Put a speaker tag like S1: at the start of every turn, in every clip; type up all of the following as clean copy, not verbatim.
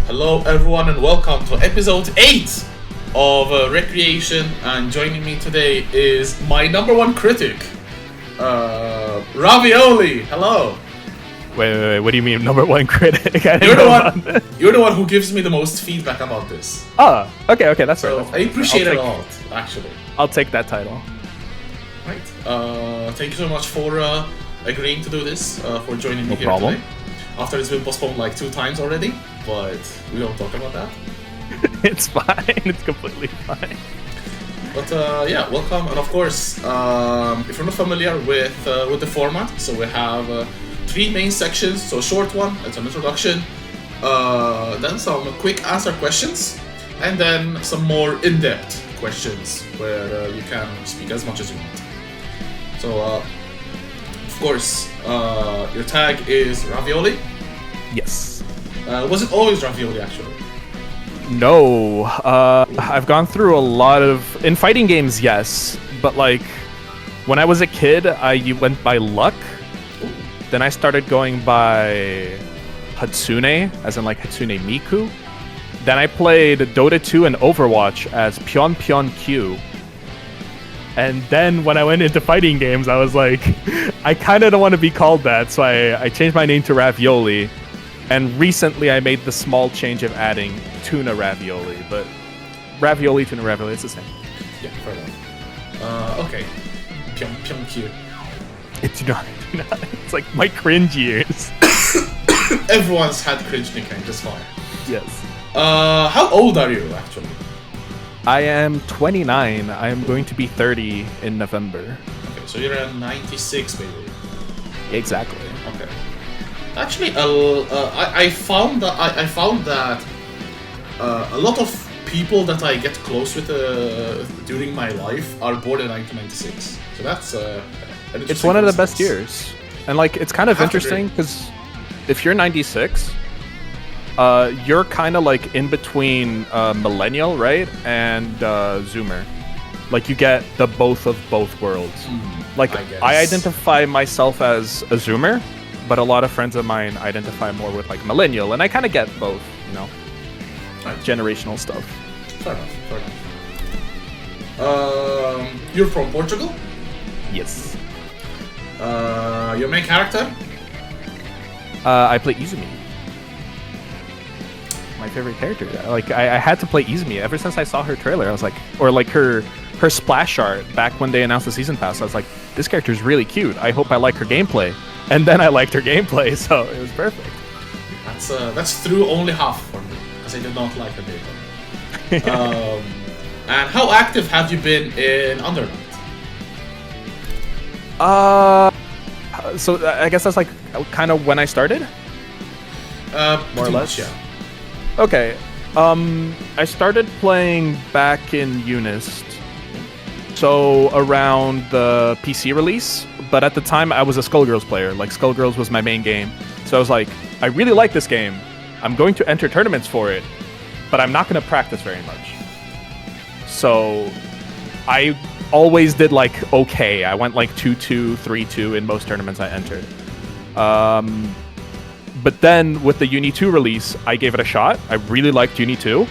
S1: Hello everyone and welcome to episode 8 of Recreation, and joining me today is my number one critic, Ravioli. Hello.
S2: Wait, what do you mean number one critic?
S1: You're the one who gives me the most feedback about this.
S2: Oh, okay, that's
S1: So
S2: right.
S1: I appreciate it a lot, actually.
S2: I'll take that title.
S1: Right. Thank you so much for agreeing to do this, for joining me
S2: No
S1: here
S2: problem.
S1: today. After it's been postponed like 2 times already, but we don't talk about that.
S2: It's fine. It's completely fine.
S1: But yeah, welcome, and of course, if you're not familiar with the format, so we have 3 main sections. So a short one, it's an introduction, then some quick answer questions, and then some more in-depth questions where you can speak as much as you want. So of course, your tag is Ravioli.
S2: Yes.
S1: Was it always Ravioli actually?
S2: No. I've gone through a lot of in fighting games, yes, but like when I was a kid, I went by Luck. Then I started going by Hatsune, as in like Hatsune Miku. Then I played Dota 2 and Overwatch as Pion Pion Q. And then when I went into fighting games, I was like, I kind of don't want to be called that, so I changed my name to Ravioli. And recently I made the small change of adding Tuna Ravioli, but Ravioli, Tuna Ravioli, it's the same.
S1: Yeah, fair enough. Okay. Pion Pion Q.
S2: It's not. It's like my cringe years.
S1: Everyone's had cringe nicknames, that's fine.
S2: Yes.
S1: How old are you actually?
S2: I am 29. I am going to be 30 in November.
S1: Okay, so you're a 96 baby.
S2: Exactly.
S1: Okay. Actually, I found that a lot of people that I get close with during my life are born in 1996. So that's
S2: It's one of the best years. And like it's kind of interesting because if you're 96, you're kind of like in between millennial, right, and Zoomer. Like you get the both of both worlds. Like I identify myself as a Zoomer, but a lot of friends of mine identify more with like millennial, and I kind of get both, you know, generational stuff.
S1: Fair enough. You're from Portugal?
S2: Yes.
S1: Your main character?
S2: I play Izumi. My favorite character. Like I had to play Izumi ever since I saw her trailer. I was like, or like her splash art back when they announced the season pass. I was like, this character is really cute. I hope I like her gameplay. And then I liked her gameplay, so it was perfect.
S1: That's true only half for me, because I did not like her gameplay. And how active have you been in Underground?
S2: So I guess that's like kind of when I started? More or less?
S1: Yeah.
S2: Okay. I started playing back in Unist. So around the PC release, but at the time I was a Skullgirls player. Like Skullgirls was my main game. So I was like, I really like this game. I'm going to enter tournaments for it, but I'm not going to practice very much. So I always did like okay. I went like 2-2, 3-2 in most tournaments I entered. But then with the Uni 2 release, I gave it a shot. I really liked Uni 2.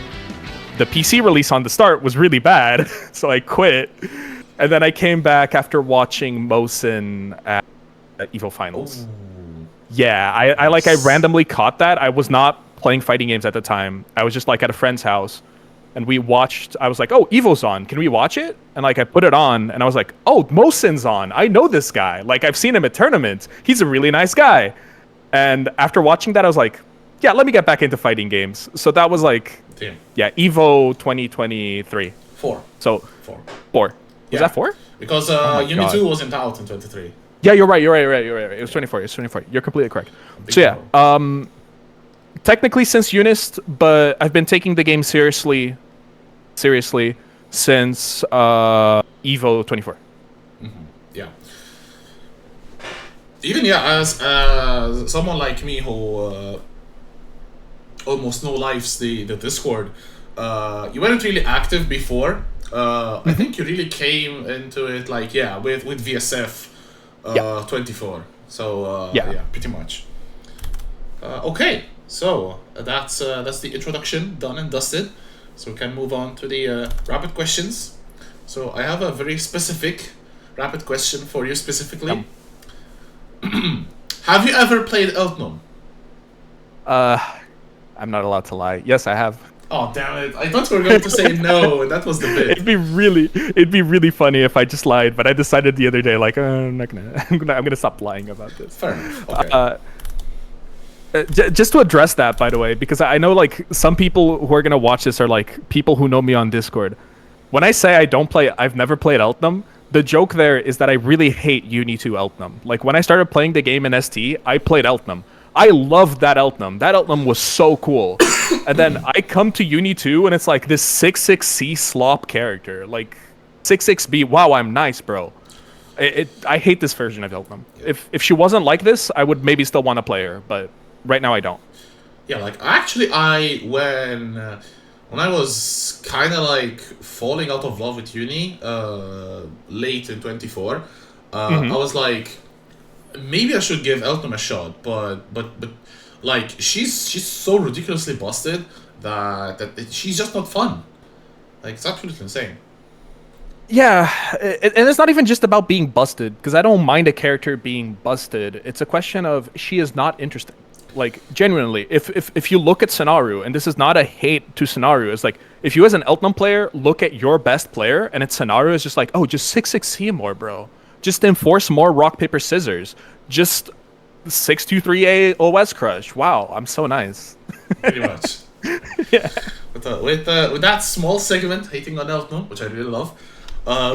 S2: The PC release on the start was really bad, so I quit. And then I came back after watching Mosin at EVO Finals.
S1: Ooh.
S2: Yeah, I randomly caught that. I was not playing fighting games at the time. I was just like at a friend's house, and we watched. I was like, "Oh, EVO's on. Can we watch it?" And like I put it on, and I was like, "Oh, Mosin's on. I know this guy. Like I've seen him at tournaments. He's a really nice guy." And after watching that, I was like, "Yeah, let me get back into fighting games." So that was like, yeah, EVO 2023.
S1: 4.
S2: So 4. Was that 4?
S1: Because Uni 2 wasn't out in 23.
S2: Yeah, you're right. It was 24. It's 24. You're completely correct. So yeah, technically since Unist, but I've been taking the game seriously since EVO 24.
S1: Yeah. Even as someone like me who almost no lives the Discord, you weren't really active before. I think you really came into it like with VSF 24. So yeah, pretty much. Okay, So that's the introduction done and dusted. So we can move on to the rapid questions. So I have a very specific rapid question for you specifically. Have you ever played Eltnum?
S2: I'm not allowed to lie. Yes, I have.
S1: Oh damn it! I thought you were going to say no, and that was the bit.
S2: It'd be really funny if I just lied, but I decided the other day, like, I'm not gonna, I'm gonna stop lying about this.
S1: Fair enough. Okay.
S2: Just to address that, by the way, because I know like some people who are gonna watch this are like people who know me on Discord. When I say I've never played Eltnum, the joke there is that I really hate Uni 2 Eltnum. Like when I started playing the game in ST, I played Eltnum. I loved that Eltnum. That Eltnum was so cool. And then I come to Uni 2 and it's like this 6-6C slop character. Like 6-6B, wow, I'm nice, bro. I hate this version of Eltnum. If she wasn't like this, I would maybe still want to play her, but right now I don't.
S1: Yeah, like actually when I was kind of like falling out of love with Uni late in 24, I was like, maybe I should give Eltnum a shot, but like she's so ridiculously busted that she's just not fun. Like it's absolutely insane.
S2: Yeah, and it's not even just about being busted, because I don't mind a character being busted. It's a question of she is not interesting. Like genuinely, if you look at Scenario, and this is not a hate to Scenario, it's like if you as an Eltnum player look at your best player and its Scenario is just like, oh, just 6-6C more, bro. Just enforce more rock paper scissors. Just 6-2-3-A OS crush. Wow, I'm so nice.
S1: Pretty much.
S2: Yeah.
S1: With that small segment hating on Eltnum, which I really love,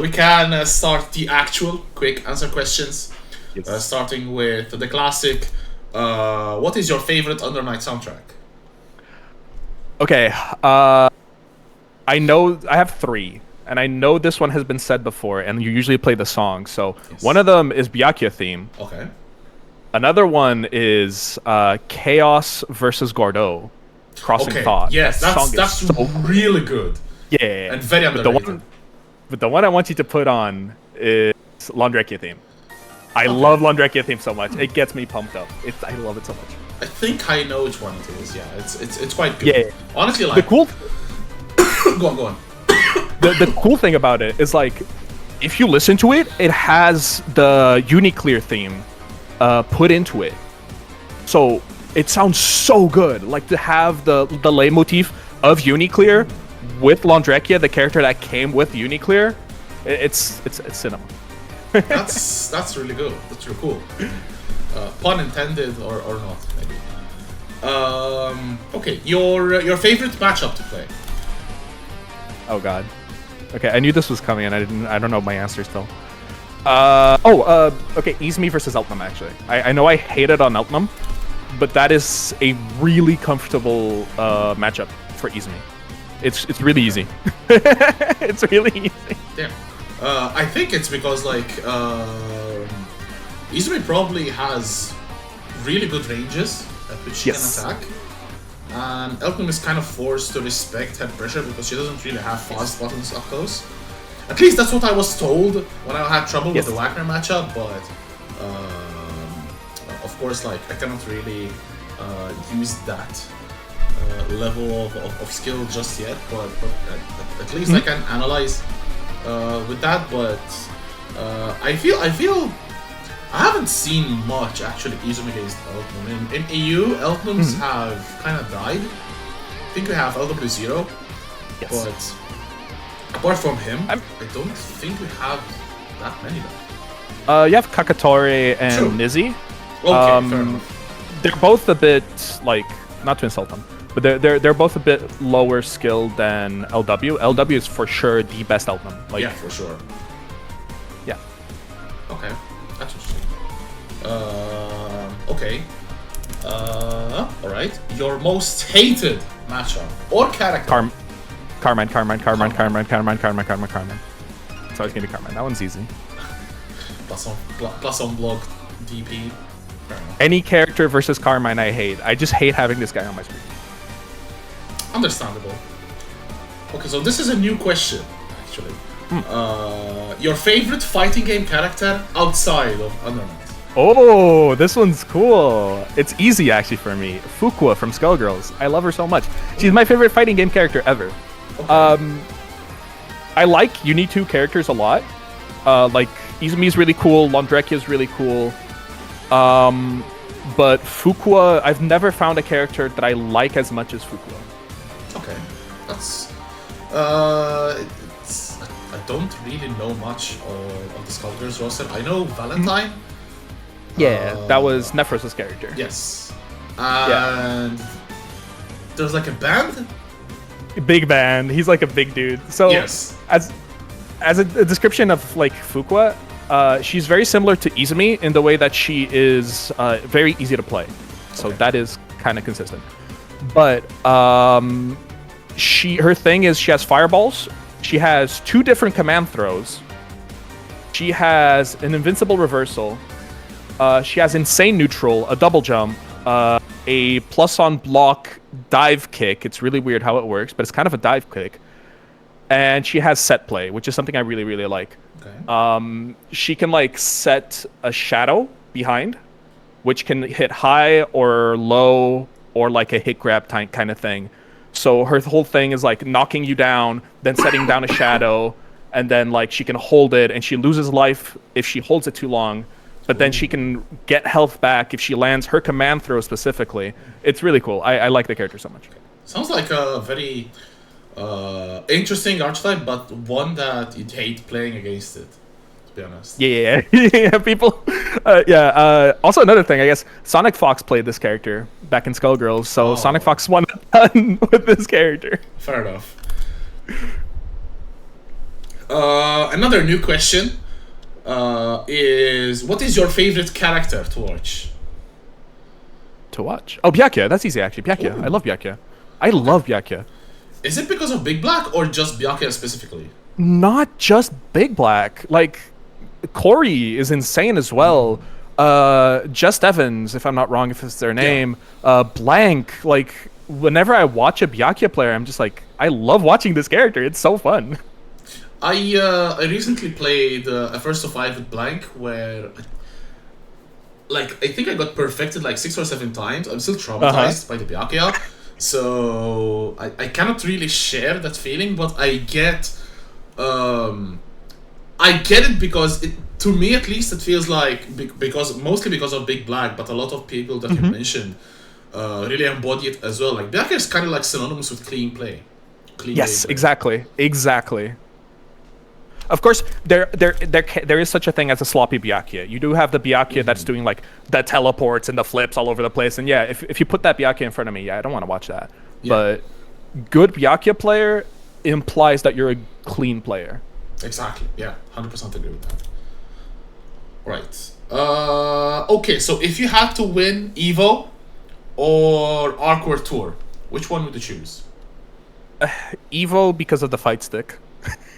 S1: we can start the actual quick answer questions. Yes. Starting with the classic. What is your favorite Under Night soundtrack?
S2: Okay. I know I have 3. And I know this one has been said before, and you usually play the song. So one of them is Byakuya theme.
S1: Okay.
S2: Another one is Chaos versus Gordeau, Crossing Thought.
S1: Yes, that's so really good.
S2: Yeah.
S1: And very underrated.
S2: But the one I want you to put on is Laundrekia theme. I love Laundrekia theme so much. It gets me pumped up. I love it so much.
S1: I think I know which one it is. Yeah, it's quite good.
S2: Yeah.
S1: Honestly, like
S2: the cool.
S1: Go on.
S2: The cool thing about it is like, if you listen to it, it has the Uniclear theme put into it. So it sounds so good. Like to have the leitmotif of Uniclear with Laundrekia, the character that came with Uniclear, it's cinema.
S1: That's really good. That's really cool. Pun intended or not, maybe. Okay, your favorite matchup to play?
S2: Oh god. Okay, I knew this was coming, and I don't know my answer still. Okay, Izumi versus Eltnum, actually. I know I hate it on Eltnum, but that is a really comfortable matchup for Izumi. It's really easy. It's really easy.
S1: Damn. I think it's because like Izumi probably has really good ranges at which she can attack. And Eltnum is kind of forced to respect head pressure because she doesn't really have fast buttons up close. At least that's what I was told when I had trouble with the Wagner matchup, but of course, like I cannot really use that level of skill just yet, but at least I can analyze with that. But I feel I haven't seen much actually Izumi against Eltnum. In EU, Eltnums have kind of died. I think we have LW0, but apart from him, I don't think we have that many though.
S2: You have Kakatori and Nizzy.
S1: Okay, fair enough.
S2: They're both a bit like, not to insult them, but they're both a bit lower skilled than LW. LW is for sure the best Eltnum. Like,
S1: yeah, for sure.
S2: Yeah.
S1: Okay, that's interesting. Okay. Alright. Your most hated matchup or character?
S2: Carmine. So it's gonna be Carmine. That one's easy.
S1: Plus on block DP.
S2: Any character versus Carmine I hate. I just hate having this guy on my screen.
S1: Understandable. Okay, so this is a new question, actually. Your favorite fighting game character outside of Under Night?
S2: Oh, this one's cool. It's easy actually for me. Fuqua from Skullgirls. I love her so much. She's my favorite fighting game character ever.
S1: Okay.
S2: I like Uni2 characters a lot. Like Izumi's really cool. Londrekia's really cool. But Fuqua, I've never found a character that I like as much as Fuqua.
S1: Okay, that's I don't really know much of the Skullgirls roster. I know Valentine.
S2: Yeah, that was Nephros' character.
S1: Yes, and there's like a band.
S2: Big band. He's like a big dude. So
S1: Yes.
S2: as a description of like Fuqua, she's very similar to Izumi in the way that she is very easy to play. So
S1: Okay.
S2: that is kind of consistent. But her thing is she has fireballs. She has 2 different command throws. She has an invincible reversal. She has insane neutral, a double jump, a plus on block dive kick. It's really weird how it works, but it's kind of a dive kick. And she has set play, which is something I really, really like.
S1: Okay.
S2: She can like set a shadow behind, which can hit high or low or like a hit grab kind of thing. So her whole thing is like knocking you down, then setting down a shadow, and then like she can hold it, and she loses life if she holds it too long. But then she can get health back if she lands her command throw specifically. It's really cool. I like the character so much.
S1: Sounds like a very interesting archetype, but one that you'd hate playing against it, to be honest.
S2: Yeah. People. Also, another thing, I guess Sonic Fox played this character back in Skullgirls, so Sonic Fox won a ton with this character.
S1: Fair enough. Another new question is, what is your favorite character to watch?
S2: To watch? Oh, Byakuya. That's easy, actually. Byakuya.
S1: Ooh.
S2: I love Byakuya. I love Byakuya.
S1: Is it because of Big Black or just Byakuya specifically?
S2: Not just Big Black. Like, Corey is insane as well. Just Evans, if I'm not wrong, if it's their name. Blank. Like, whenever I watch a Byakuya player, I'm just like, I love watching this character. It's so fun.
S1: I recently played a first to 5 with Blank, where I think I got perfected like 6 or 7 times. I'm still traumatized by the Byakuya, so I cannot really share that feeling, but I get it because to me at least it feels like mostly because of Big Black, but a lot of people that you mentioned really embody it as well. Like Byakuya is kind of like synonymous with clean play.
S2: Yes, exactly. Of course, there is such a thing as a sloppy Byakuya. You do have the Byakuya that's doing like the teleports and the flips all over the place, and yeah, if you put that Byakuya in front of me, I don't want to watch that. Yeah. But good Byakuya player implies that you're a clean player.
S1: Exactly. Yeah, 100% agree with that. Right. Okay, so if you had to win Evo or Arcor Tour, which one would you choose?
S2: Evo because of the fight stick.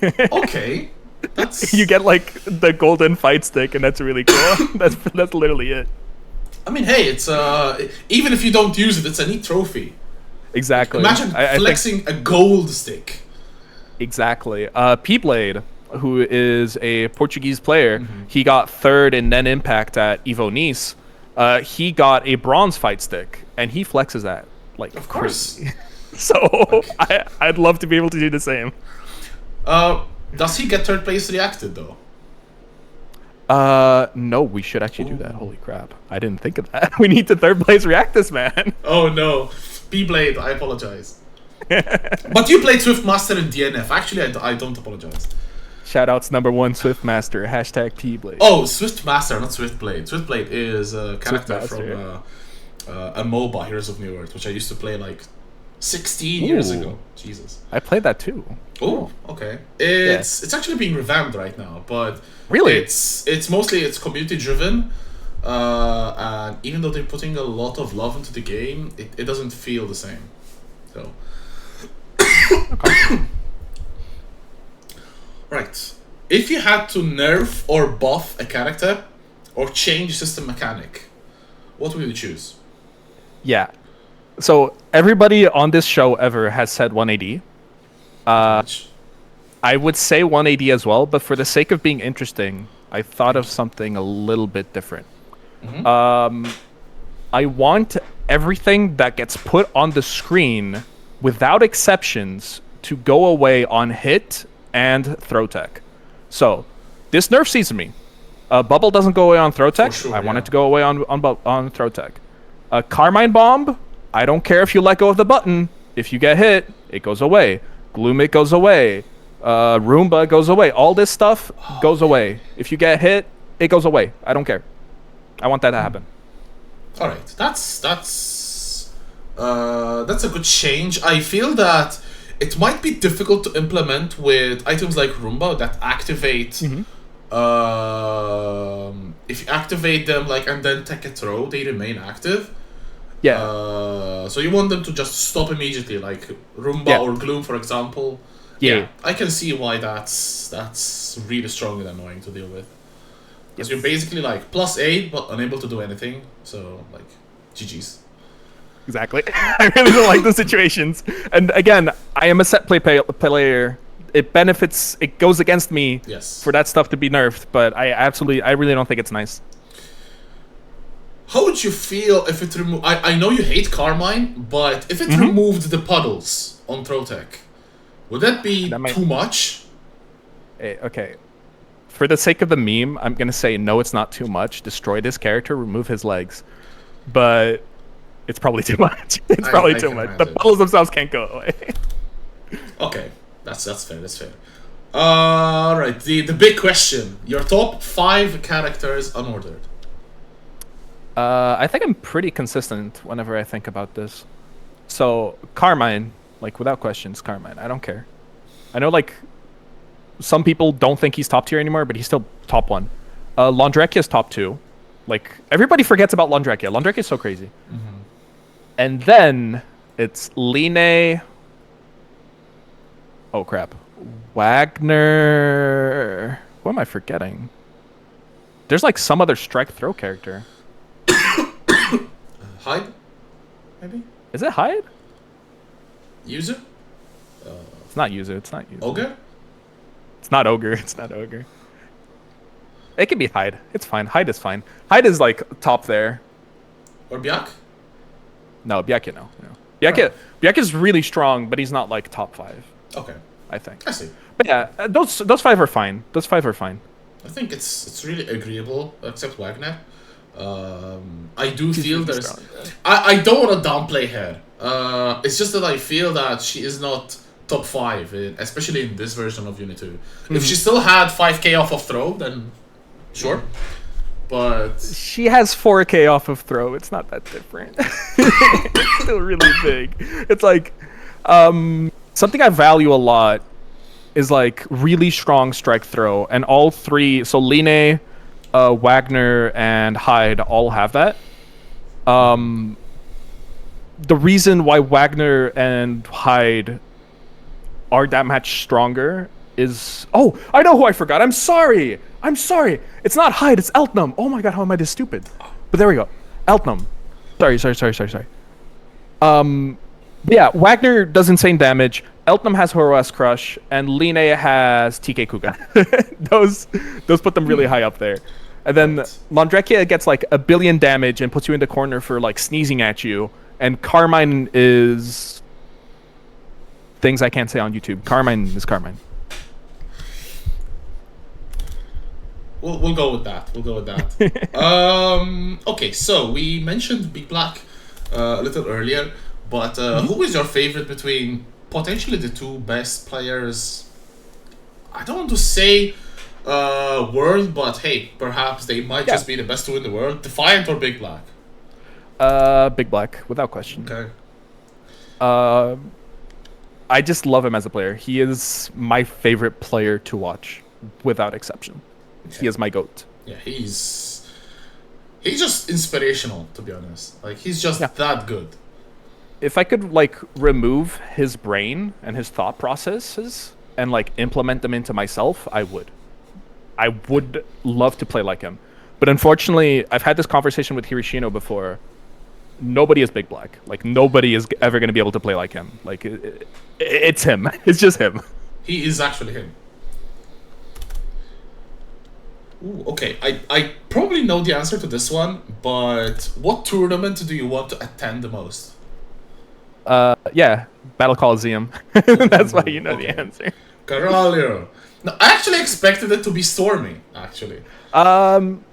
S1: Okay. That's...
S2: You get like the golden fight stick, and that's really cool. that's literally it.
S1: I mean, hey, it's even if you don't use it, it's a neat trophy.
S2: Exactly.
S1: Imagine flexing a gold stick.
S2: Exactly. P-Blade, who is a Portuguese player, he got 3rd in Nen Impact at Evo Nice. He got a bronze fight stick, and he flexes that like
S1: of course.
S2: Crazy. So I'd love to be able to do the same.
S1: Does he get 3rd place reacted though?
S2: No, we should actually do that. Holy crap. I didn't think of that. We need to 3rd place react this man.
S1: Oh no. P-Blade, I apologize. But you played Swiftmaster in DNF. Actually, I don't apologize.
S2: Shoutouts #1 Swiftmaster, #P-Blade.
S1: Oh, Swiftmaster, not Swiftblade. Swiftblade is a character from a MOBA, Heroes of New Earth, which I used to play like 16 years ago. Jesus.
S2: I played that too.
S1: Oh, okay. It's actually being revamped right now, but
S2: really,
S1: it's mostly community driven, and even though they're putting a lot of love into the game, it doesn't feel the same. So, right. If you had to nerf or buff a character, or change system mechanic, what would you choose?
S2: Yeah. So everybody on this show ever has said 1AD. I would say 1AD as well, but for the sake of being interesting, I thought of something a little bit different. I want everything that gets put on the screen, without exceptions, to go away on hit and throw tech. So, this nerf season me. Bubble doesn't go away on throw tech.
S1: Sure,
S2: I want it to go away on throw tech. Carmine Bomb, I don't care if you let go of the button. If you get hit, it goes away. Gloomit goes away. Roomba goes away. All this stuff goes away. If you get hit, it goes away. I don't care. I want that to happen.
S1: All right, that's a good change. I feel that it might be difficult to implement with items like Roomba that activate. If you activate them and then take a throw, they remain active.
S2: Yeah.
S1: So you want them to just stop immediately, like Roomba or Gloom, for example. Yeah, I can see why that's really strong and annoying to deal with. Because you're basically +8 but unable to do anything. So GG's.
S2: Exactly. I really don't like those situations. And again, I am a set play player. It benefits. It goes against me for that stuff to be nerfed. But I really don't think it's nice.
S1: How would you feel if it removed? I know you hate Carmine, but if it removed the puddles on Throwtech, would that be too much?
S2: Okay. For the sake of the meme, I'm gonna say no. It's not too much. Destroy this character. Remove his legs. But it's probably too much. It's probably too much. The puddles themselves can't go away.
S1: Okay, that's fair. That's fair. All right. The big question: your top 5 characters unordered.
S2: I think I'm pretty consistent whenever I think about this. So Carmine, without questions, Carmine. I don't care. I know some people don't think he's top tier anymore, but he's still top 1. Laundrekia's top 2. Everybody forgets about Laundrekia. Laundrekia is so crazy. And then it's Line. Oh crap, Wagner. What am I forgetting? There's some other strike throw character.
S1: Hyde, maybe?
S2: Is it Hyde?
S1: User?
S2: It's not User. It's not User.
S1: Ogre?
S2: It's not Ogre. It's not Ogre. It can be Hyde. It's fine. Hyde is fine. Hyde is top there.
S1: Or Byak?
S2: No, Byakuya no. Byakuya is really strong, but he's not top 5.
S1: Okay.
S2: I think.
S1: I see.
S2: But yeah, those 5 are fine. Those 5 are fine.
S1: I think it's really agreeable, except Wagner. I do feel there's... I don't want to downplay her. It's just that I feel that she is not top 5, especially in this version of Unit 2. If she still had 5k off of throw, then sure. But...
S2: She has 4k off of throw. It's not that different. It's still really big. It's something I value a lot is really strong strike throw. And all 3... So Line... Wagner and Hyde all have that. The reason why Wagner and Hyde are that much stronger is... Oh, I know who I forgot. I'm sorry. It's not Hyde, it's Eltnum. Oh my god, how am I this stupid? But there we go. Eltnum. Sorry. Yeah, Wagner does insane damage. Eltnum has Horoas Crush, and Line has TK Kuga. those put them really high up there. And then Laundrekia gets 1 billion damage and puts you in the corner for sneezing at you. And Carmine is things I can't say on YouTube. Carmine is Carmine.
S1: We'll go with that. Okay, so we mentioned Big Black a little earlier, but who is your favorite between potentially the 2 best players? I don't want to say world, but hey, perhaps they might just be the best 2 in the world. Defiant or Big Black?
S2: Big Black, without question.
S1: Okay.
S2: I just love him as a player. He is my favorite player to watch, without exception. Okay. He is my GOAT.
S1: Yeah, he's just inspirational, to be honest. He's just that good.
S2: If I could remove his brain and his thought processes and implement them into myself, I would. I would love to play like him. But unfortunately, I've had this conversation with Hiroshino before. Nobody is Big Black. Nobody is ever going to be able to play like him. It's him. It's just him.
S1: He is actually him. Ooh, okay, I probably know the answer to this one, but what tournament do you want to attend the most?
S2: Yeah, Battle Coliseum. That's why
S1: Ooh,
S2: you know the
S1: okay.
S2: answer.
S1: Caralho. No, I actually expected it to be Stormy, actually.
S2: Um,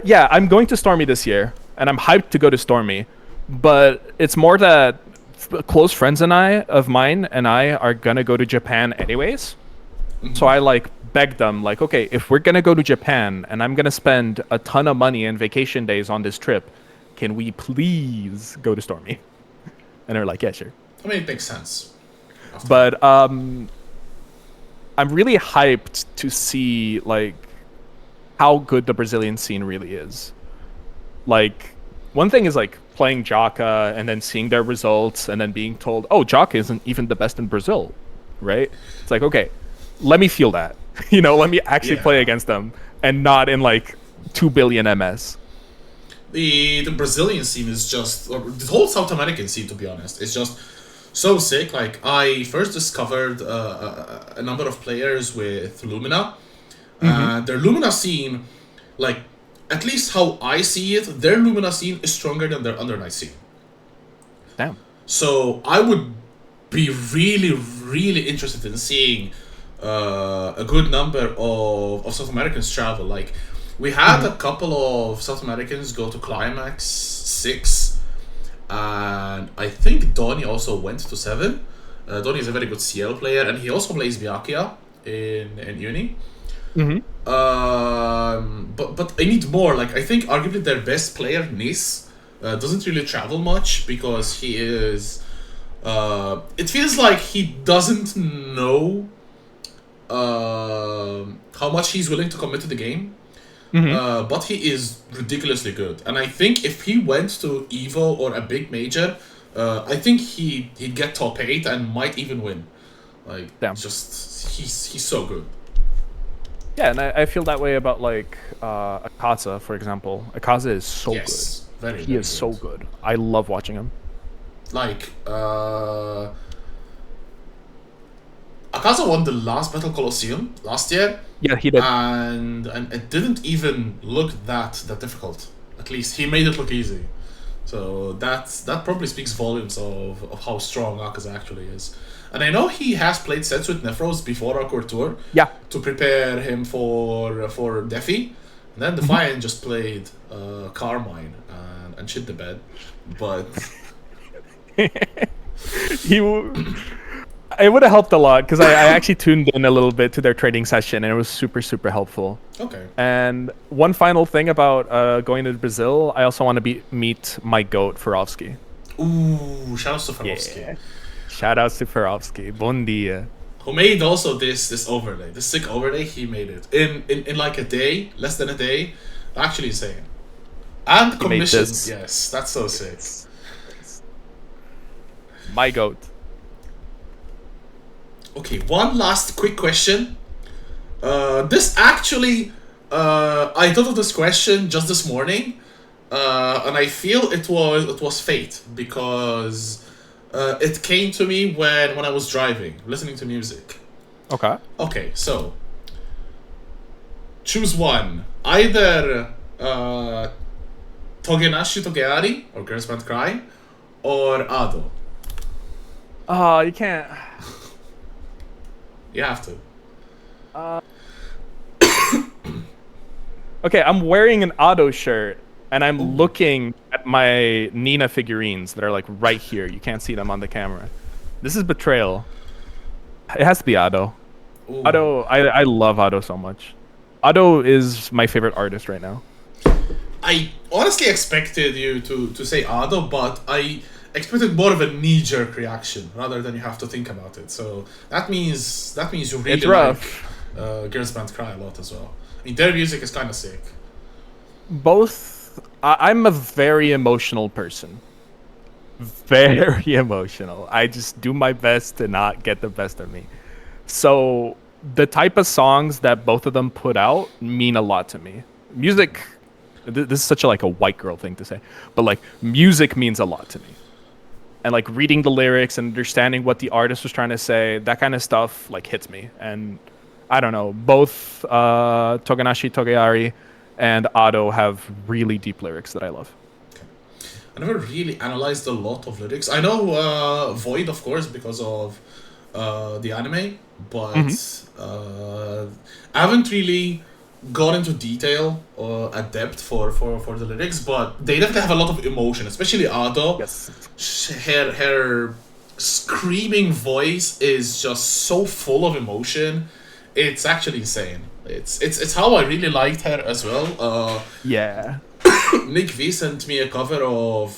S2: yeah, I'm going to Stormy this year, and I'm hyped to go to Stormy. But it's more that close friends of mine and I are gonna go to Japan anyways. So I like begged them, like, okay, if we're gonna go to Japan and I'm gonna spend a ton of money and vacation days on this trip, can we please go to Stormy? And they're like, yeah, sure.
S1: I mean, it makes sense. After all.
S2: But I'm really hyped to see like how good the Brazilian scene really is. Like, one thing is like playing Jaka and then seeing their results and then being told, oh, Jaka isn't even the best in Brazil, right? It's like, okay, let me feel that. Let me actually play
S1: Yeah.
S2: against them and not in like 2 billion MS.
S1: The Brazilian scene is just, or the whole South American scene, to be honest, is just so sick. Like, I first discovered a number of players with Lumina. Their Lumina scene, like, at least how I see it, their Lumina scene is stronger than their Under Night scene.
S2: Damn.
S1: So I would be really, really interested in seeing a good number of South Americans travel. Like, we had a couple of South Americans go to Climax 6, and I think Donny also went to 7. Donny is a very good CL player, and he also plays Byakuya in Uni. But I need more. Like, I think arguably their best player, Nis, doesn't really travel much because he is. It feels like he doesn't know how much he's willing to commit to the game. But he is ridiculously good, and I think if he went to Evo or a big major, I think he'd get top 8 and might even win. Like,
S2: Damn.
S1: just he's so good.
S2: Yeah, and I feel that way about like Akaza, for example. Akaza is so
S1: Yes,
S2: good.
S1: very.
S2: He
S1: very
S2: is so good. I love watching him.
S1: Like, Akaza won the last Battle Colosseum last year,
S2: Yeah, he did.
S1: and it didn't even look that difficult. At least he made it look easy. So that probably speaks volumes of how strong Akaza actually is. And I know he has played sets with Nephros before our core tour
S2: Yeah.
S1: to prepare him for Defi. And then Defiant just played Carmine and shit the bed. But
S2: It would have helped a lot because I actually tuned in a little bit to their trading session and it was super, super helpful.
S1: okay.
S2: And one final thing about going to Brazil, I also want to meet my goat, Furovsky.
S1: Ooh, shoutouts to Farovsky.
S2: Yeah. Shout outs to Furovsky. Bon dia.
S1: Who made also this overlay, this sick overlay. He made it in like a day, less than a day. Actually insane. And
S2: made
S1: commissioned.
S2: this.
S1: Yes, that's so sick.
S2: My goat.
S1: Okay, one last quick question. This actually, I thought of this question just this morning, and I feel it was fate because it came to me when I was driving, listening to music.
S2: Okay.
S1: Okay, so choose one. Either Togenashi Togeari or Girls Band Cry, or Ado.
S2: Oh, you can't.
S1: You have to.
S2: Okay, I'm wearing an Auto shirt and I'm looking at my Nina figurines that are like right here. You can't see them on the camera. This is betrayal. It has to be Ado.
S1: Ooh.
S2: Ado, I love Ado so much. Ado is my favorite artist right now.
S1: I honestly expected you to say Ado, but I expected more of a knee-jerk reaction rather than you have to think about it. So that means you really
S2: It's rough.
S1: like Girls Band Cry a lot as well. I mean, their music is kind of sick.
S2: Both. I'm a very emotional person. Very emotional. I just do my best to not get the best of me. So the type of songs that both of them put out mean a lot to me. Music. This is such a white girl thing to say, but like music means a lot to me. And like reading the lyrics and understanding what the artist was trying to say, that kind of stuff like hits me. And I don't know. Both Toganashi Togeari and Ado have really deep lyrics that I love.
S1: I never really analyzed a lot of lyrics. I know Void, of course, because of the anime, but I haven't really gone into detail or at depth for the lyrics. But they definitely have a lot of emotion, especially Ado.
S2: Yes.
S1: Her screaming voice is just so full of emotion. It's actually insane. It's how I really liked her as well.
S2: Yeah.
S1: Nick V sent me a cover of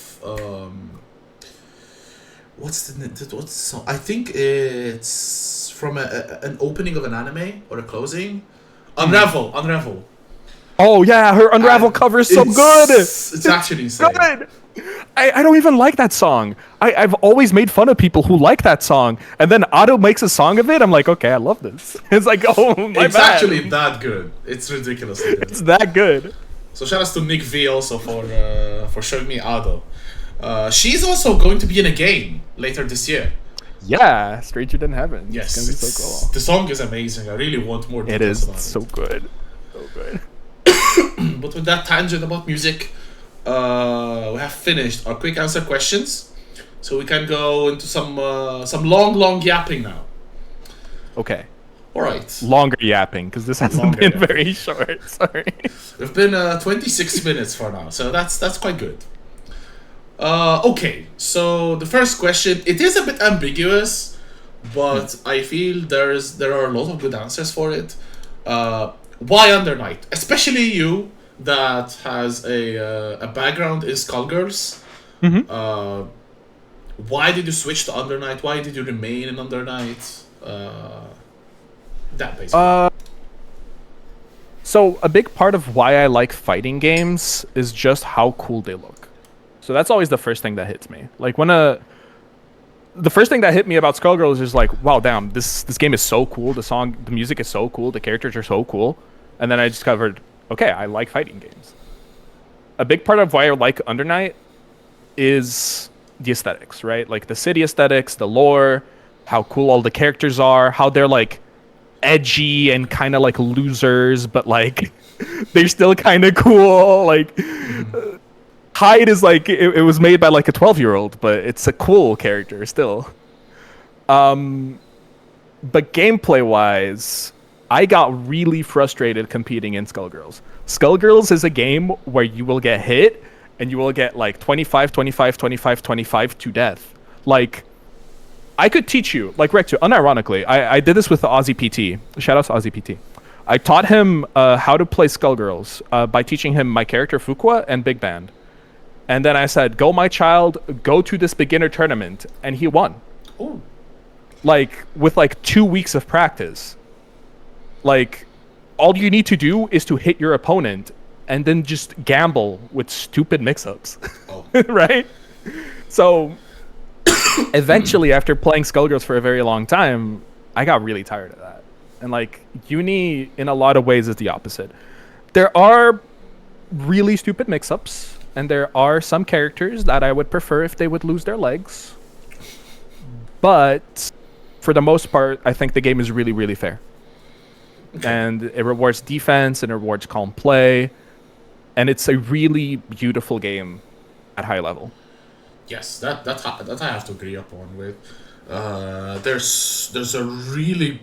S1: what's the song? I think it's from an opening of an anime or a closing. Unravel.
S2: Oh yeah, her Unravel cover is so good.
S1: It's actually insane.
S2: Good. I don't even like that song. I've always made fun of people who like that song, and then Ado makes a song of it. I'm like, okay, I love this. It's like, oh my
S1: It's
S2: bad.
S1: actually that good. It's ridiculously good.
S2: It's that good.
S1: So shout outs to Nick V also for showing me Ado. She's also going to be in a game later this year.
S2: Yeah, Stranger Than Heaven.
S1: Yes,
S2: It's gonna be so cool.
S1: the song is amazing. I really want more
S2: It
S1: details
S2: is
S1: about
S2: so good. So good.
S1: But with that tangent about music, we have finished our quick answer questions. So we can go into some long yapping now.
S2: Okay.
S1: All right.
S2: Longer yapping, because this hasn't
S1: Longer
S2: been
S1: yapping.
S2: very short. Sorry.
S1: We've been 26 minutes for now, so that's quite good. Okay, so the first question, it is a bit ambiguous, but I feel there are a lot of good answers for it. Why Under Night? Especially you, that has a background in Skullgirls. Why did you switch to Under Night? Why did you remain in Under Night? That basically.
S2: So a big part of why I like fighting games is just how cool they look. So that's always the first thing that hits me. Like the first thing that hit me about Skullgirls is just like, wow, damn, this game is so cool. The music is so cool. The characters are so cool. And then I discovered, okay, I like fighting games. A big part of why I like Under Night is the aesthetics, right? Like the city aesthetics, the lore, how cool all the characters are, how they're like edgy and kind of like losers, but like they're still kind of cool. Like Hyde is like it was made by like a 12-year-old, but it's a cool character still. But gameplay wise, I got really frustrated competing in Skullgirls. Skullgirls is a game where you will get hit and you will get like 25 to death. Like I could teach you, like Rectu, unironically, I did this with the Aussie PT. Shout out to Aussie PT. I taught him how to play Skullgirls by teaching him my character Fuqua and Big Band. And then I said, go my child, go to this beginner tournament. And he won.
S1: Ooh.
S2: Like, with like 2 weeks of practice. Like, all you need to do is to hit your opponent and then just gamble with stupid mix-ups.
S1: Oh.
S2: Right? So, eventually, after playing Skullgirls for a very long time, I got really tired of that. And like, Uni, in a lot of ways, is the opposite. There are really stupid mix-ups. And there are some characters that I would prefer if they would lose their legs. But for the most part, I think the game is really, really fair. Okay. And it rewards defense and it rewards calm play. And it's a really beautiful game at high level.
S1: Yes, that I have to agree upon with. There's a really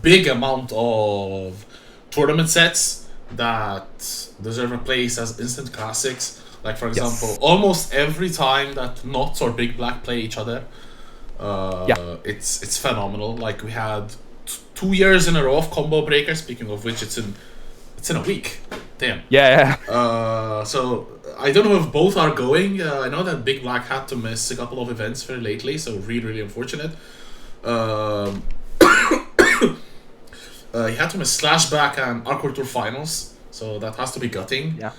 S1: big amount of tournament sets that deserve a place as instant classics. Like, for example, almost every time that Knots or Big Black play each other, it's phenomenal. Like, we had 2 years in a row of Combo Breaker, speaking of which it's in a week. Damn.
S2: Yeah.
S1: So, I don't know if both are going. I know that Big Black had to miss a couple of events very lately, so really, really unfortunate. He had to miss Slashback and Arcor Tour Finals, so that has to be gutting.
S2: Yeah.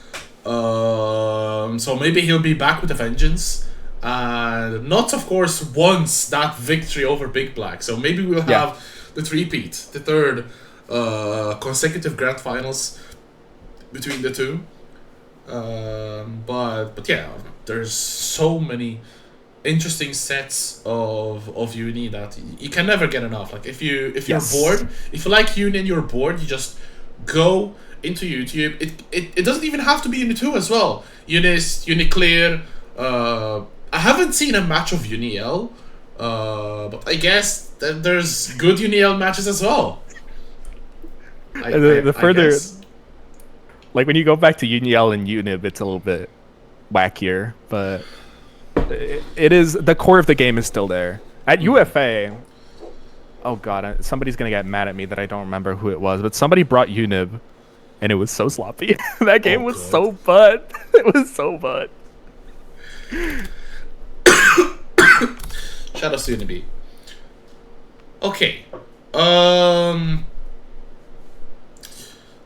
S1: So maybe he'll be back with a vengeance. And Nuts, of course, wants that victory over Big Black. So maybe we'll have the three-peat, the third consecutive grand finals between the two. But yeah, there's so many interesting sets of uni that you can never get enough. Like if you're
S2: Yes.
S1: bored, if you like uni and you're bored, you just go into YouTube. It doesn't even have to be Uni 2 as well. Unis, Uniclear. I haven't seen a match of Uniel, but I guess that there's good Uniel matches as well.
S2: The
S1: I
S2: further,
S1: guess.
S2: like when you go back to Uniel and Unib, it's a little bit wackier, but it is the core of the game is still there. At UFA, oh god, somebody's gonna get mad at me that I don't remember who it was, but somebody brought Unib, and it was so sloppy. That game was
S1: God.
S2: so butt. It was so butt.
S1: Shout out to Unibi. Okay.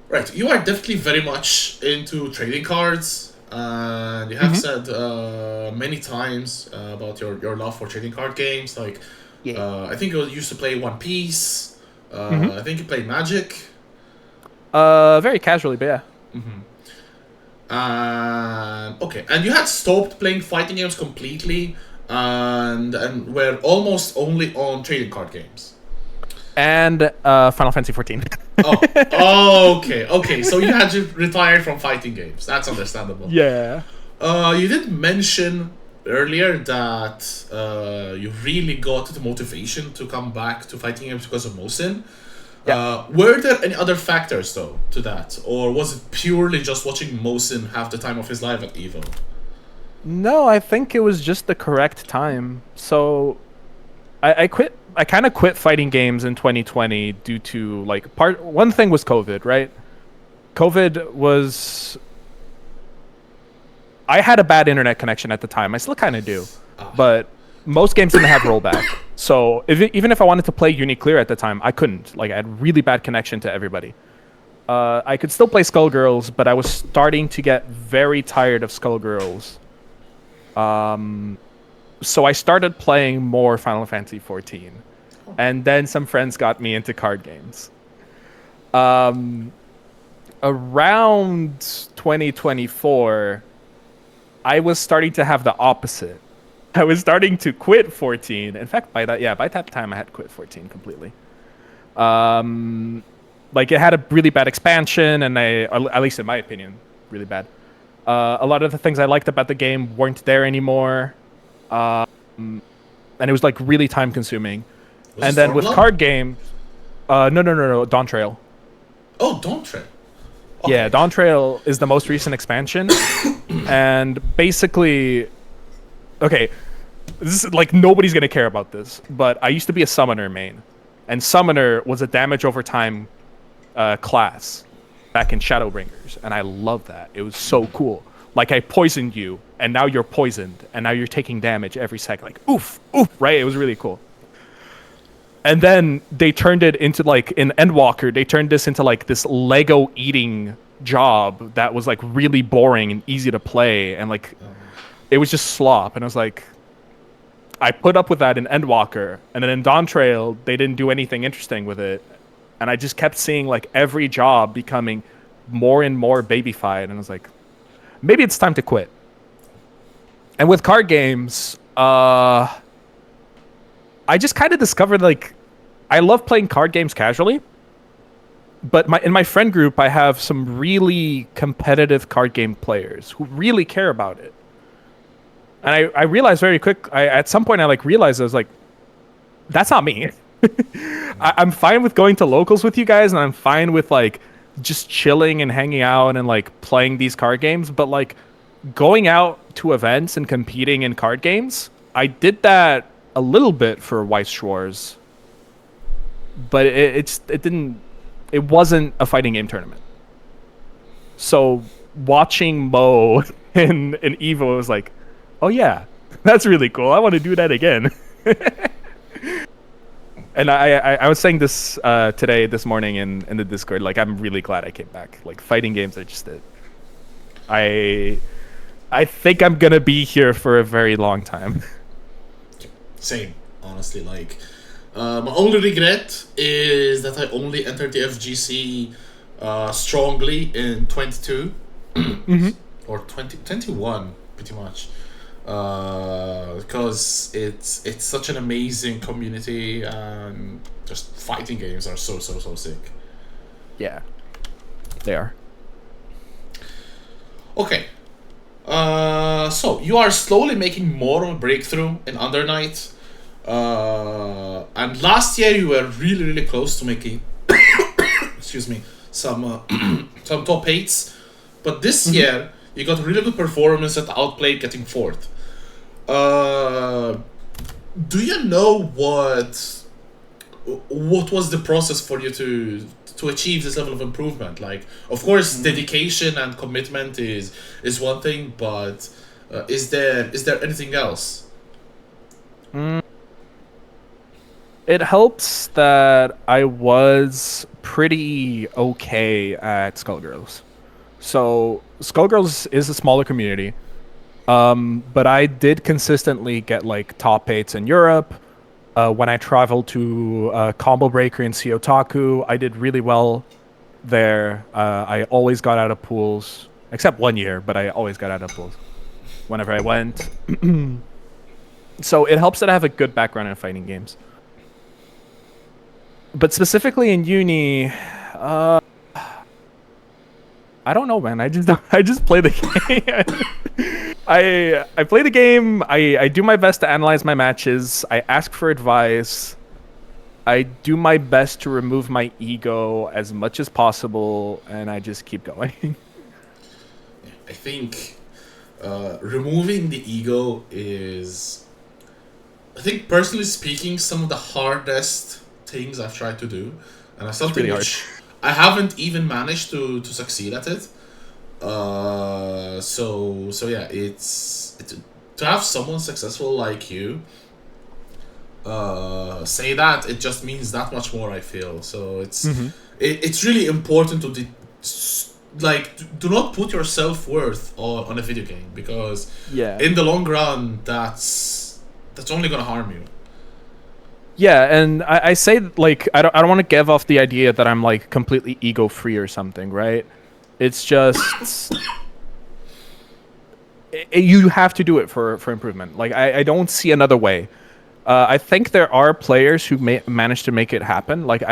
S1: Right, you are definitely very much into trading cards, and you have said many times about your love for trading card games. Like, I think you used to play One Piece. I think you played Magic.
S2: Very casually, but yeah.
S1: Okay, and you had stopped playing fighting games completely, and were almost only on trading card games.
S2: And Final Fantasy 14.
S1: Okay. So you had to retire from fighting games. That's understandable.
S2: Yeah.
S1: You did mention earlier that you really got the motivation to come back to fighting games because of Mosin.
S2: Yeah.
S1: Were there any other factors though to that, or was it purely just watching Mosin have the time of his life at Evo?
S2: No, I think it was just the correct time. So I quit. I kind of quit fighting games in 2020 due to like one thing was COVID, right? COVID was. I had a bad internet connection at the time. I still kind of do, but most games didn't have rollback. So even if I wanted to play Uniclear at the time, I couldn't. Like I had really bad connection to everybody. I could still play Skullgirls, but I was starting to get very tired of Skullgirls. So I started playing more Final Fantasy 14, and then some friends got me into card games. Around 2024, I was starting to have the opposite. I was starting to quit 14. In fact, by that time, I had quit 14 completely. Like it had a really bad expansion, and at least in my opinion, really bad. A lot of the things I liked about the game weren't there anymore. And it was like really time consuming. And then with card games, no, Dawn Trail.
S1: Oh, Dawn Trail. Okay.
S2: Yeah, Dawn Trail is the most recent expansion. And basically, okay, this is like nobody's gonna care about this, but I used to be a summoner main, and summoner was a damage over time class back in Shadowbringers, and I love that. It was so cool. Like I poisoned you, and now you're poisoned, and now you're taking damage every second. Like oof, right? It was really cool. And then they turned it into like in Endwalker, they turned this into like this Lego eating job that was like really boring and easy to play, and like it was just slop. And I was like, I put up with that in Endwalker, and then in Dawn Trail, they didn't do anything interesting with it. And I just kept seeing like every job becoming more and more babyfied, and I was like, maybe it's time to quit. And with card games, I just kind of discovered like I love playing card games casually, but in my friend group I have some really competitive card game players who really care about it. And I realized very quick. At some point I like realized I was like, that's not me. I'm fine with going to locals with you guys, and I'm fine with like just chilling and hanging out and like playing these card games, but like going out to events and competing in card games, I did that a little bit for Weiss Schwarz, but it wasn't a fighting game tournament. So watching Mo in Evo was like, oh yeah, that's really cool. I want to do that again. And I was saying this this morning in the Discord, like I'm really glad I came back. Like fighting games are just it. I think I'm gonna be here for a very long time.
S1: Same, honestly. Like, my only regret is that I only entered the FGC strongly in 22 or 21, pretty much. because it's such an amazing community, and just fighting games are so sick.
S2: Yeah, they are.
S1: Okay. So you are slowly making more of a breakthrough in Under Night. And last year you were really close to making excuse me, some some top eights, but this year you got a really good performance that outplayed getting fourth. Do you know what was the process for you to achieve this level of improvement? Like, of course, dedication and commitment is one thing, but is there anything else?
S2: It helps that I was pretty okay at Skullgirls. So Skullgirls is a smaller community, but I did consistently get like top eights in Europe. When I traveled to Combo Breaker in Seotaku, I did really well there. I always got out of pools, except 1 year, but I always got out of pools whenever I went. So it helps that I have a good background in fighting games. But specifically in uni, I don't know, man. I just play the game. I play the game. I do my best to analyze my matches. I ask for advice. I do my best to remove my ego as much as possible, and I just keep going.
S1: I think removing the ego is, I think personally speaking, some of the hardest things I've tried to do, and it's something
S2: really
S1: which I haven't even managed to succeed at it. So yeah, it's to have someone successful like you say that, it just means that much more, I feel. So it's really important to do not put your self-worth on a video game, because in the long run that's only gonna harm you.
S2: Yeah, and I say, like, I don't want to give off the idea that I'm like completely ego free or something, right? It's just you have to do it for improvement. Like, I don't see another way. I think there are players who manage to make it happen. Like,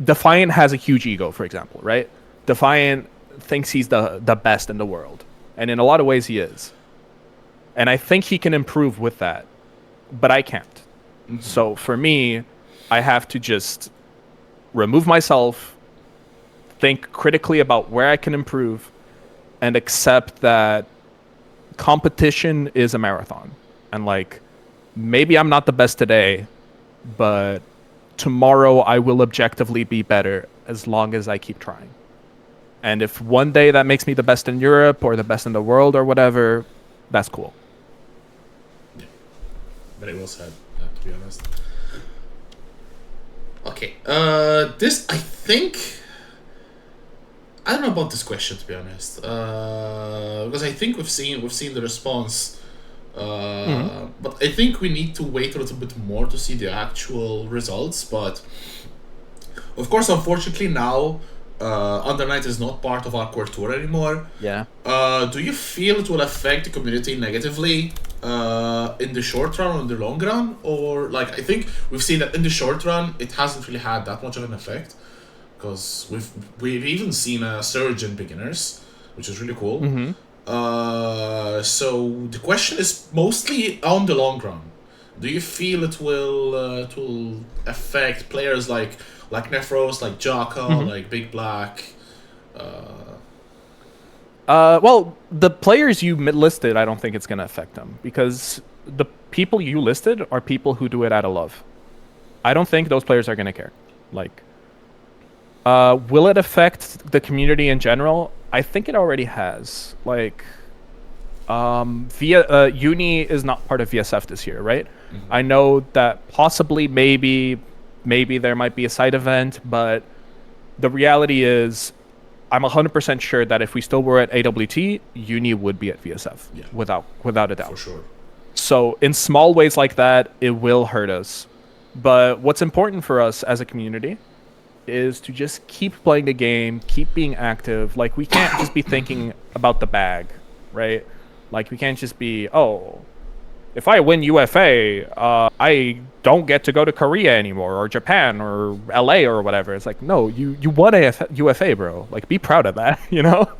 S2: Defiant has a huge ego, for example, right? Defiant thinks he's the best in the world, and in a lot of ways he is. And I think he can improve with that, but I can't. So for me, I have to just remove myself, think critically about where I can improve, and accept that competition is a marathon. And like, maybe I'm not the best today, but tomorrow I will objectively be better as long as I keep trying. And if one day that makes me the best in Europe or the best in the world or whatever, that's cool.
S1: Yeah. Very well said. To be honest. Okay. This, I think, I don't know about this question, to be honest. Because I think we've seen the response. But I think we need to wait a little bit more to see the actual results. But of course, unfortunately now, Under Night is not part of our core tour anymore.
S2: Yeah.
S1: Do you feel it will affect the community negatively in the short run or in the long run? Or, like, I think we've seen that in the short run it hasn't really had that much of an effect, because we've even seen a surge in beginners, which is really cool. So the question is mostly on the long run. Do you feel it will affect players like Nephros, like Jaka, like Big Black?
S2: Well, the players you listed, I don't think it's going to affect them, because the people you listed are people who do it out of love. I don't think those players are going to care. Like, will it affect the community in general? I think it already has. Like, Uni is not part of VSF this year, right? I know that possibly, maybe there might be a side event, but the reality is, I'm 100% sure that if we still were at AWT, Uni would be at VSF, without a doubt.
S1: For sure.
S2: So in small ways like that, it will hurt us. But what's important for us as a community is to just keep playing the game, keep being active. Like, we can't just be thinking about the bag, right? Like, we can't just be, oh, if I win UFA, I don't get to go to Korea anymore, or Japan, or LA, or whatever. It's like, no, you won UFA, bro. Like, be proud of that, you know?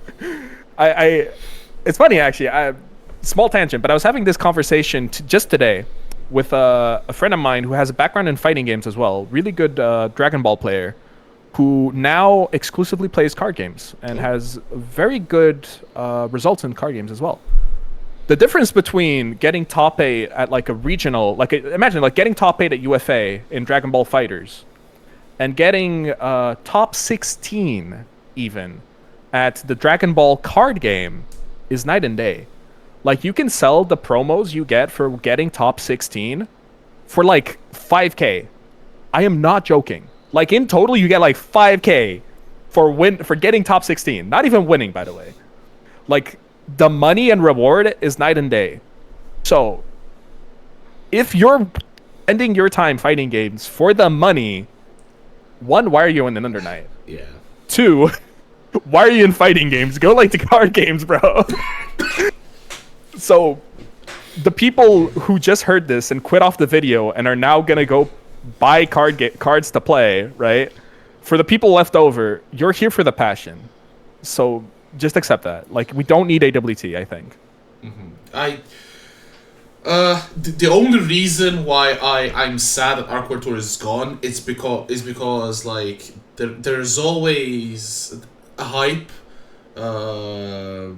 S2: It's funny, actually. Small tangent, but I was having this conversation just today with a friend of mine who has a background in fighting games as well. Really good Dragon Ball player, who now exclusively plays card games and has very good results in card games as well. The difference between getting top 8 at like a regional, like imagine like getting top 8 at UFA in Dragon Ball Fighters, and getting top 16 even at the Dragon Ball card game is night and day. Like, you can sell the promos you get for getting top 16 for like 5K. I am not joking. Like, in total, you get like 5K for getting top 16. Not even winning, by the way. Like, the money and reward is night and day. So, if you're spending your time fighting games for the money, 1, why are you in an under night?
S1: Yeah.
S2: 2, why are you in fighting games? Go like the card games, bro. So, the people who just heard this and quit off the video and are now gonna go buy cards to play, right? For the people left over, you're here for the passion. So just accept that. Like, we don't need AWT, I think.
S1: The only reason why I'm sad that Arc World Tour is gone is because like there's always a hype, the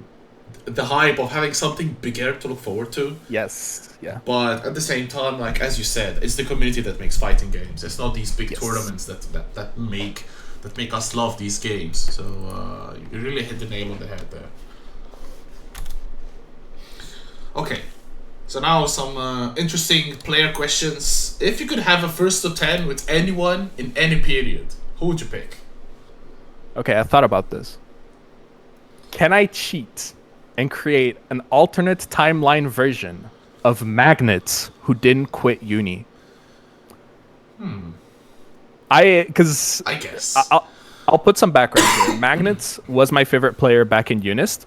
S1: hype of having something bigger to look forward to.
S2: Yes, yeah.
S1: But at the same time, like as you said, it's the community that makes fighting games. It's not these big tournaments that make us love these games. So you really hit the nail on the head there. Okay, so now some interesting player questions. If you could have a first to 10 with anyone in any period, who would you pick?
S2: Okay, I thought about this. Can I cheat and create an alternate timeline version of Magnets who didn't quit uni? I guess I'll put some background here. Magnets was my favorite player back in Unist.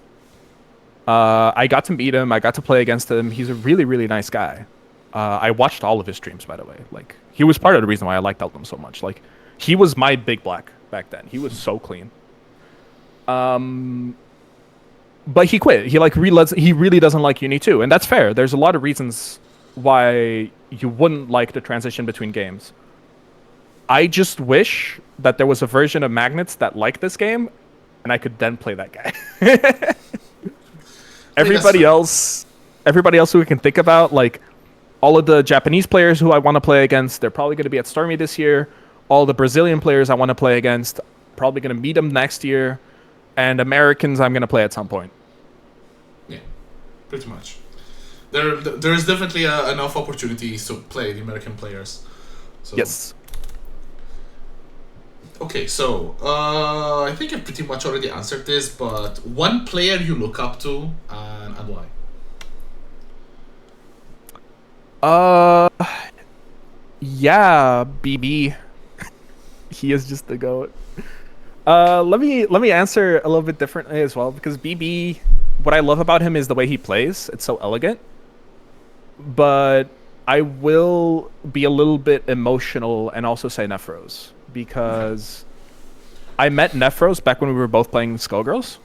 S2: I got to meet him. I got to play against him. He's a really, really nice guy. I watched all of his streams, by the way. Like, he was part of the reason why I liked Eltham so much. Like, he was my big black back then. He was so clean. But he quit. He really doesn't like uni too, and that's fair. There's a lot of reasons why you wouldn't like the transition between games. I just wish that there was a version of Magnets that liked this game, and I could then play that guy. Everybody else who we can think about, like all of the Japanese players who I want to play against, they're probably going to be at Stormy this year. All the Brazilian players I want to play against, probably going to meet them next year. And Americans I'm going to play at some point.
S1: Yeah, pretty much. There is definitely enough opportunities to play the American players. So.
S2: Yes.
S1: Okay, so I think I've pretty much already answered this, but one player you look up to and why?
S2: Yeah, BB. He is just the GOAT. Let me answer a little bit differently as well, because BB, what I love about him is the way he plays. It's so elegant. But I will be a little bit emotional and also say Nephros, because I met Nephros back when we were both playing Skullgirls.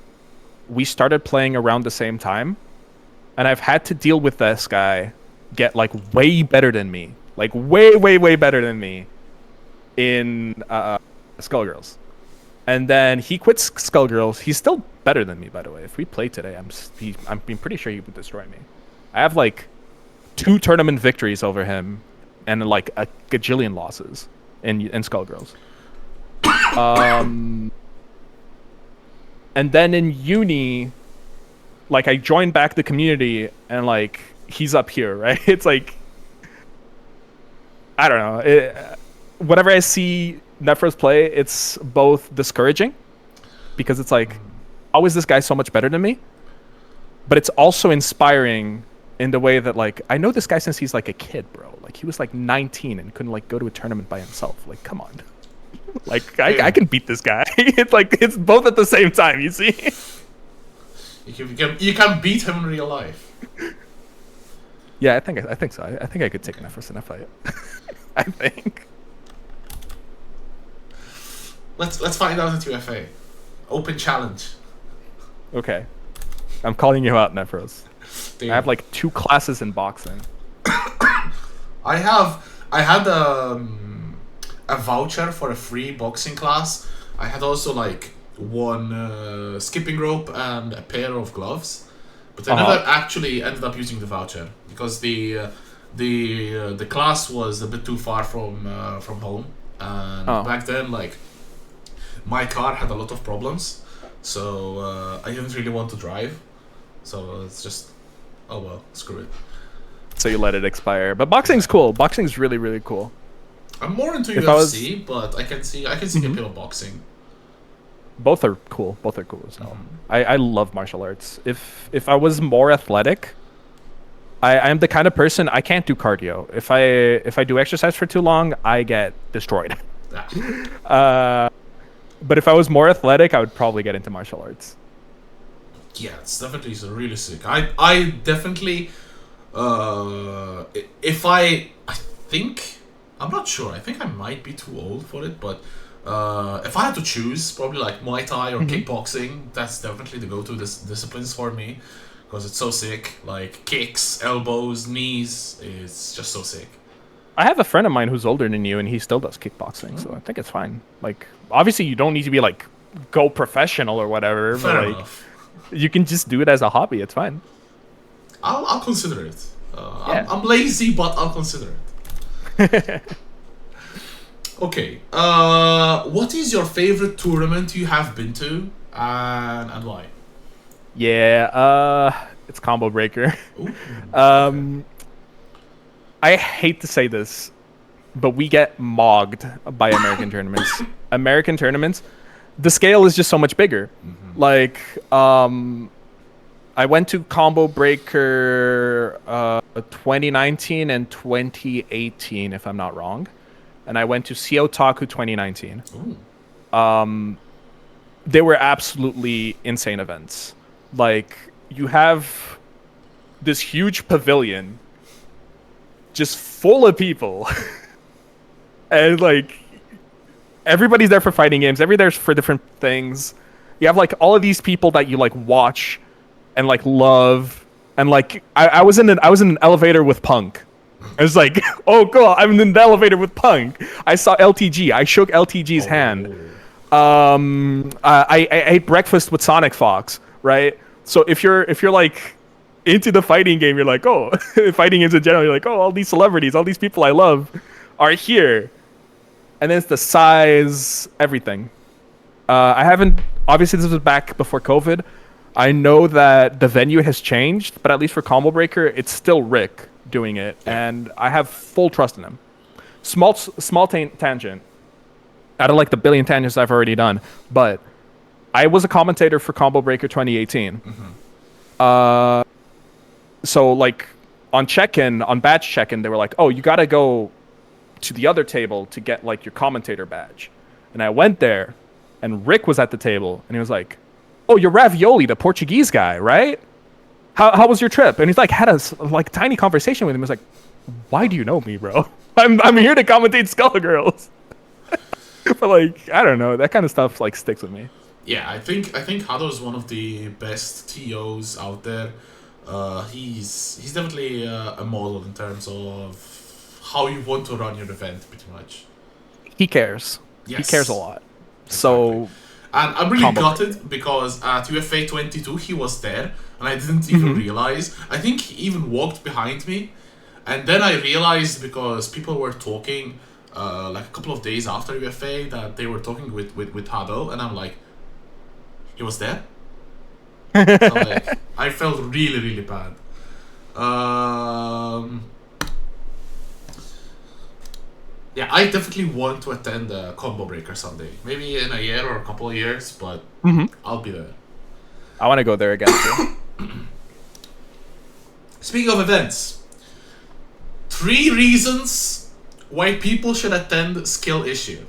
S2: We started playing around the same time, and I've had to deal with this guy get like way better than me, like way better than me in Skullgirls. And then he quits Skullgirls. He's still better than me, by the way. If we play today, I'm pretty sure he would destroy me. I have like 2 tournament victories over him and like a gajillion losses in Skullgirls. And then in uni, like I joined back the community and like he's up here, right? It's like, I don't know. Whenever I see Nephros play, it's both discouraging because it's like, how is this guy so much better than me? But it's also inspiring in the way that like, I know this guy since he's like a kid, bro. Like he was like 19 and couldn't like go to a tournament by himself. Like, come on. Like I can beat this guy. It's like, it's both at the same time, you see?
S1: You can beat him in real life.
S2: Yeah, I think so. I think I could take Nephros in a fight. I think.
S1: Let's find out at UFA. Open challenge.
S2: Okay. I'm calling you out, Nephros.
S1: Damn.
S2: I have like 2 classes in boxing.
S1: I had a voucher for a free boxing class. I had also like one skipping rope and a pair of gloves, but I never actually ended up using the voucher because the class was a bit too far from home, and back then like my car had a lot of problems, so I didn't really want to drive, so it's just, oh well, screw it.
S2: So you let it expire. But boxing's cool. Boxing's really, really cool.
S1: I'm more into UFC, but I can see the appeal of boxing.
S2: Both are cool. Both are cool as hell. I love martial arts. If I was more athletic, I'm the kind of person I can't do cardio. If I do exercise for too long, I get destroyed. But if I was more athletic, I would probably get into martial arts.
S1: Yeah, it's definitely really sick. I definitely if I think, I'm not sure. I think I might be too old for it, but if I had to choose, probably like Muay Thai or kickboxing, that's definitely the go-to disciplines for me because it's so sick. Like kicks, elbows, knees, it's just so sick.
S2: I have a friend of mine who's older than you, and he still does kickboxing, so I think it's fine. Like, obviously, you don't need to be like go professional or whatever.
S1: Fair
S2: but, like,
S1: enough.
S2: You can just do it as a hobby. It's fine.
S1: I'll consider it.
S2: Yeah.
S1: I'm lazy, but I'll consider it. Okay. What is your favorite tournament you have been to, and why?
S2: Yeah. It's Combo Breaker.
S1: Ooh,
S2: I hate to say this, but we get mogged by American tournaments. American tournaments, the scale is just so much bigger. Like, I went to Combo Breaker 2019 and 2018, if I'm not wrong. And I went to Otaku 2019. They were absolutely insane events. Like, you have this huge pavilion just full of people. And, like, everybody's there for fighting games. Everybody's there for different things. You have, like, all of these people that you, like, watch and like love, and like I was in an elevator with Punk. I was like, oh cool, I'm in the elevator with Punk. I saw LTG. I shook LTG's hand. I ate breakfast with Sonic Fox. Right. So if you're like into the fighting game, you're like, oh, fighting games in general. You're like, oh, all these celebrities, all these people I love, are here. And then it's the size, everything. I haven't. Obviously, this was back before COVID. I know that the venue has changed, but at least for Combo Breaker, it's still Rick doing it, and I have full trust in him. Small tangent. Out of like the billion tangents I've already done, but I was a commentator for Combo Breaker 2018. So like on check-in, on badge check-in, they were like, "Oh, you gotta go to the other table to get like your commentator badge," and I went there, and Rick was at the table, and he was like, "Oh, you're Ravioli, the Portuguese guy, right? How was your trip?" And he's like, had a like tiny conversation with him. He was like, "Why do you know me, bro? I'm here to commentate Skullgirls." But like, I don't know, that kind of stuff like sticks with me.
S1: Yeah, I think Hado is one of the best TOs out there. He's definitely a model in terms of how you want to run your event, pretty much.
S2: He cares.
S1: Yes.
S2: He cares a lot.
S1: Exactly.
S2: So.
S1: And I'm really gutted because at UFA 22 he was there and I didn't even realize. I think he even walked behind me, and then I realized because people were talking like a couple of days after UFA that they were talking with Hado, and I'm like, he was there? Like, I felt really bad. Yeah, I definitely want to attend a Combo Breaker someday. Maybe in a year or a couple of years, but I'll be there.
S2: I want to go there again too.
S1: Speaking of events, 3 reasons why people should attend Skill Issue.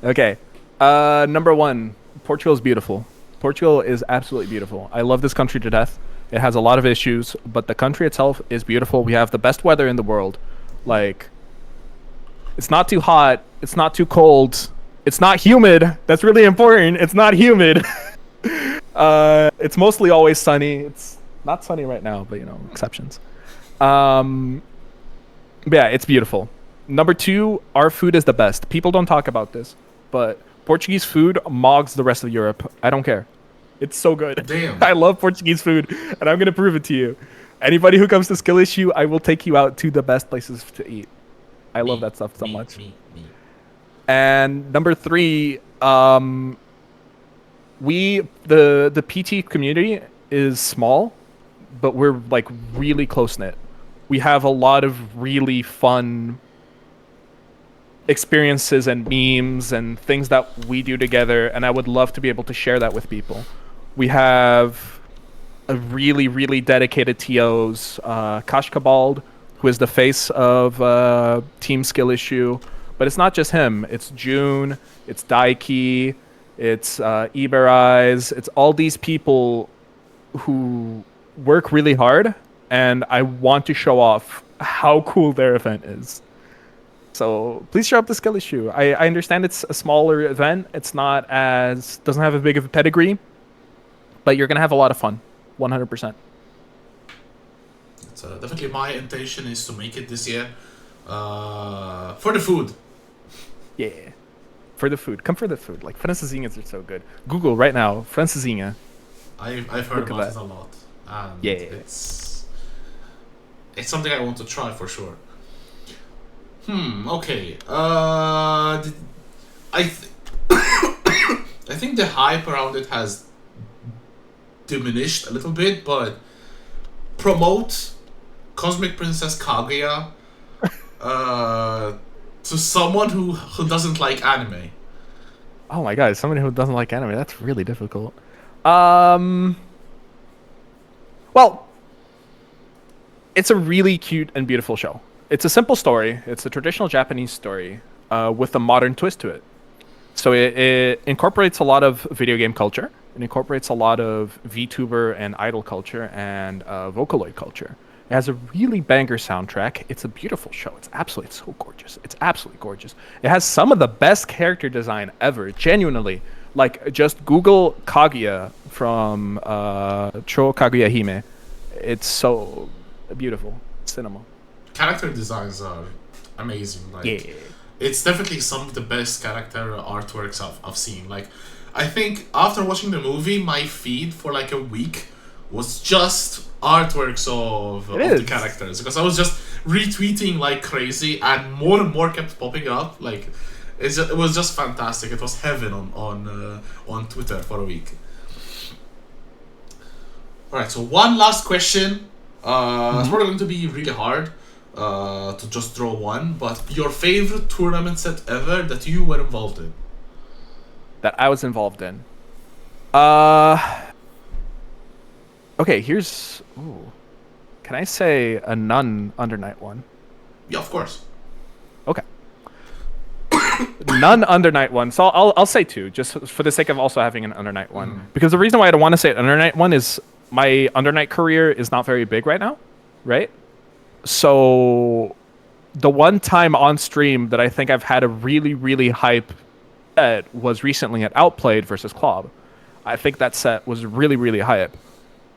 S2: Okay. Number 1, Portugal is beautiful. Portugal is absolutely beautiful. I love this country to death. It has a lot of issues, but the country itself is beautiful. We have the best weather in the world. Like, it's not too hot. It's not too cold. It's not humid. That's really important. It's not humid. It's mostly always sunny. It's not sunny right now, but exceptions. But yeah, it's beautiful. Number 2, our food is the best. People don't talk about this, but Portuguese food mogs the rest of Europe. I don't care. It's so good.
S1: Damn.
S2: I love Portuguese food, and I'm gonna prove it to you. Anybody who comes to Skill Issue, I will take you out to the best places to eat. I love that stuff so much. And number 3, the PT community is small, but we're like really close knit. We have a lot of really fun experiences and memes and things that we do together, and I would love to be able to share that with people. We have a really, really dedicated TOs, Kashkabald, who is the face of Team Skill Issue, but it's not just him. It's June, it's Daiki, it's Iberais, it's all these people who work really hard, and I want to show off how cool their event is. So please show up to Skill Issue. I understand it's a smaller event. It's not doesn't have as big of a pedigree, but you're gonna have a lot of fun, 100%.
S1: It's definitely my intention is to make it this year. For the food.
S2: Yeah, for the food. Come for the food. Like, francesinhas are so good. Google right now, francesinha.
S1: I've heard about it a lot. And
S2: yeah.
S1: It's something I want to try for sure. Okay. I think the hype around it has diminished a little bit, but promote Cosmic Princess Kaguya to someone who doesn't like anime.
S2: Oh my god, someone who doesn't like anime, that's really difficult. Well, it's a really cute and beautiful show. It's a simple story. It's a traditional Japanese story with a modern twist to it. So it incorporates a lot of video game culture. It incorporates a lot of VTuber and idol culture and Vocaloid culture. It has a really banger soundtrack. It's a beautiful show. It's so gorgeous. It's absolutely gorgeous. It has some of the best character design ever, genuinely. Like, just Google Kaguya from Cho Kaguya Hime. It's so beautiful. Cinema.
S1: Character designs are amazing. Like,
S2: yeah.
S1: It's definitely some of the best character artworks I've seen. Like, I think after watching the movie, my feed for like a week was just artworks of the characters, because I was just retweeting like crazy, and more kept popping up. Like, it was just fantastic. It was heaven on Twitter for a week. All right, so one last question. It's probably going to be really hard to just draw one, but your favorite tournament set ever that you were involved in?
S2: That I was involved in. Okay, here's... Ooh. Can I say a Nun Under Night one?
S1: Yeah, of course.
S2: Okay. Nun Under Night one. So I'll say two, just for the sake of also having an Under Night one. Because the reason why I don't want to say Under Night one is my Under Night career is not very big right now, right? So the one time on stream that I think I've had a really, really hype set was recently at Outplayed versus Klob. I think that set was really, really hype.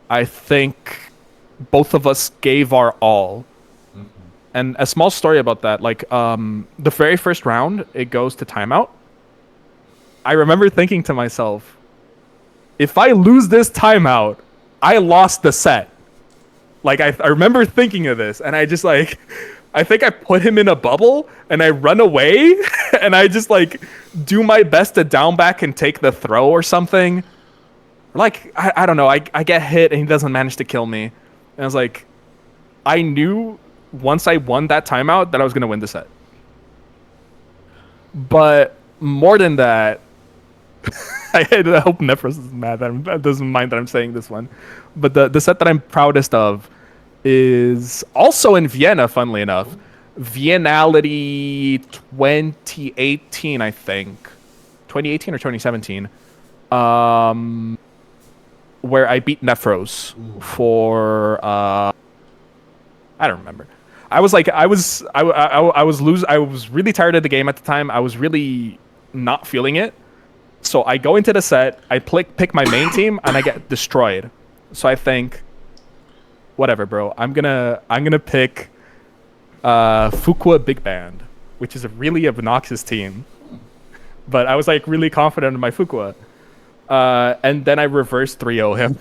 S2: I think both of us gave our all. And a small story about that, like, the very first round, it goes to timeout. I remember thinking to myself, if I lose this timeout, I lost the set. Like, I remember thinking of this, and I just, like, I think I put him in a bubble, and I run away, and I just, like, do my best to down back and take the throw or something. Like, I don't know, I get hit, and he doesn't manage to kill me. And I was like, I knew once I won that timeout that I was going to win the set. But more than that, I hope Nefros is mad that doesn't mind that I'm saying this one. But the set that I'm proudest of is also in Vienna, funnily enough. Viennality 2018, I think. 2018 or 2017. where I beat Nephros for I don't remember. I was really tired of the game at the time. I was really not feeling it. So I go into the set, I pick my main team, and I get destroyed. So I think, whatever, bro. I'm gonna pick Fuqua Big Band, which is a really obnoxious team. But I was like really confident in my Fuqua. And then I reverse 3-0 him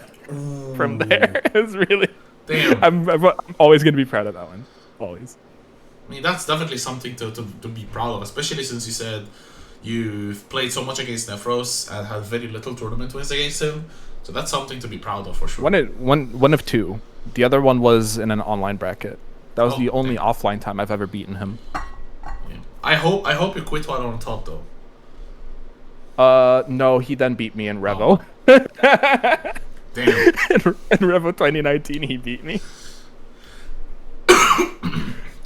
S2: from there. It was really...
S1: Damn.
S2: I'm always going to be proud of that one. Always.
S1: I mean, that's definitely something to be proud of, especially since you said you've played so much against Nephros and had very little tournament wins against him. So that's something to be proud of for sure.
S2: One of two. The other one was in an online bracket. That was the only offline time I've ever beaten him.
S1: Yeah. I hope you quit while on top though.
S2: No, he then beat me in Revo.
S1: Damn.
S2: in Revo 2019, he beat me.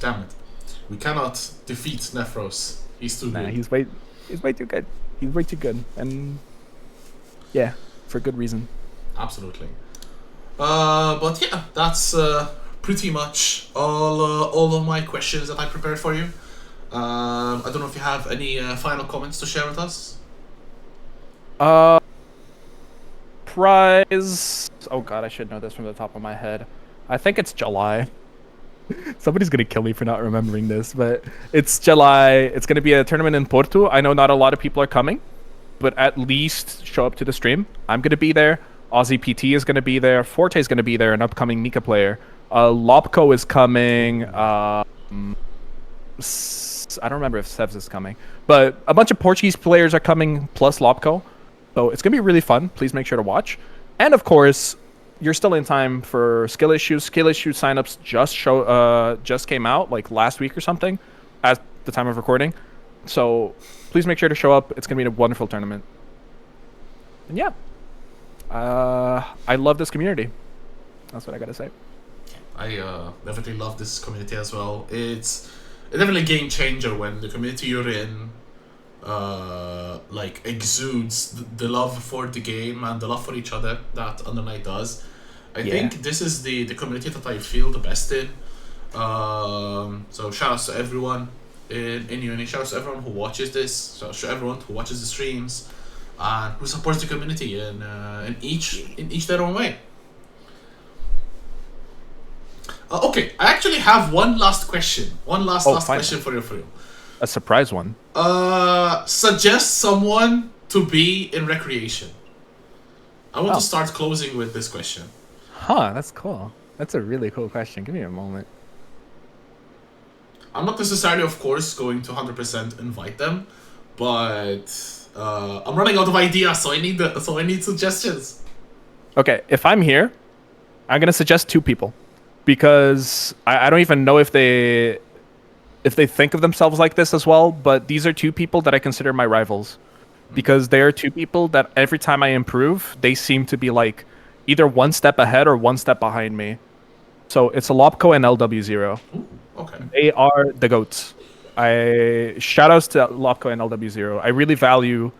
S1: Damn it. We cannot defeat Nephros. He's too good.
S2: He's way too good. He's way too good. And yeah, for good reason.
S1: Absolutely. But yeah, that's pretty much all of my questions that I prepared for you. I don't know if you have any final comments to share with us.
S2: Prize. Oh god, I should know this from the top of my head. I think it's July. Somebody's gonna kill me for not remembering this, but it's July. It's gonna be a tournament in Porto. I know not a lot of people are coming, but at least show up to the stream. I'm gonna be there. Aussie PT is gonna be there. Forte is gonna be there, an upcoming Nika player. Lopko is coming. I don't remember if Sevs is coming, but a bunch of Portuguese players are coming, plus Lopko. So it's going to be really fun. Please make sure to watch. And of course, you're still in time for skill issues. Skill issue signups just came out like last week or something at the time of recording. So please make sure to show up. It's going to be a wonderful tournament. And yeah, I love this community. That's what I got to say.
S1: I definitely love this community as well. It's definitely a game changer when the community you're in like exudes the love for the game and the love for each other that Undernight does. I think this is the community that I feel the best in. So shout outs to everyone in Uni, shout outs to everyone who watches this, shout outs to everyone who watches the streams and who supports the community in each their own way. Okay, I actually have one last question. One last question for you.
S2: A surprise one.
S1: Suggest someone to be in recreation. I want to start closing with this question.
S2: Huh, that's cool. That's a really cool question. Give me a moment.
S1: I'm not necessarily, of course, going to 100% invite them, but I'm running out of ideas, so I need suggestions.
S2: Okay, if I'm here, I'm gonna suggest two people, because I don't even know if they think of themselves like this as well, but these are two people that I consider my rivals, because they are two people that every time I improve, they seem to be like either one step ahead or one step behind me. So it's Lopko and LW0.
S1: Ooh, okay.
S2: They are the GOATs. Shoutouts to Lopko and LW0. I really value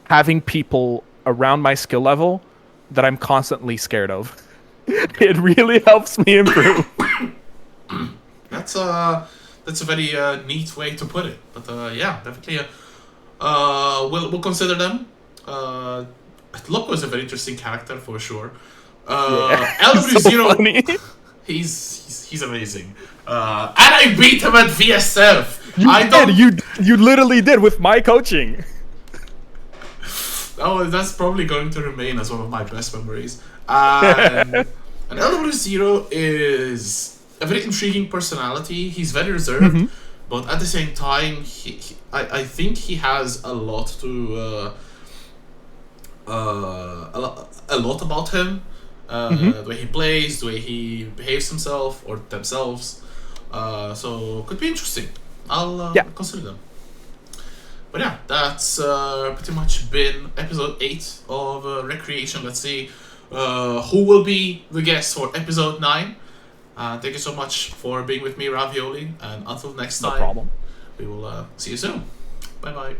S2: having people around my skill level that I'm constantly scared of. It really helps me improve.
S1: That's a very neat way to put it. But yeah, definitely we'll consider them. Lopko is a very interesting character for sure. LW0,
S2: so
S1: he's amazing. And I beat him at VSF.
S2: You literally did with my coaching.
S1: Oh, that's probably going to remain as one of my best memories. And LW0 is a very intriguing personality. He's very reserved, but at the same time, I think he has a lot to a lot about him. The way he plays, the way he behaves himself or themselves. So could be interesting. I'll consider them. But yeah, that's pretty much been episode 8 of Recreation. Let's see who will be the guest for episode 9. Thank you so much for being with me, Ravioli. And until next time,
S2: no problem.
S1: We will see you soon. Bye bye.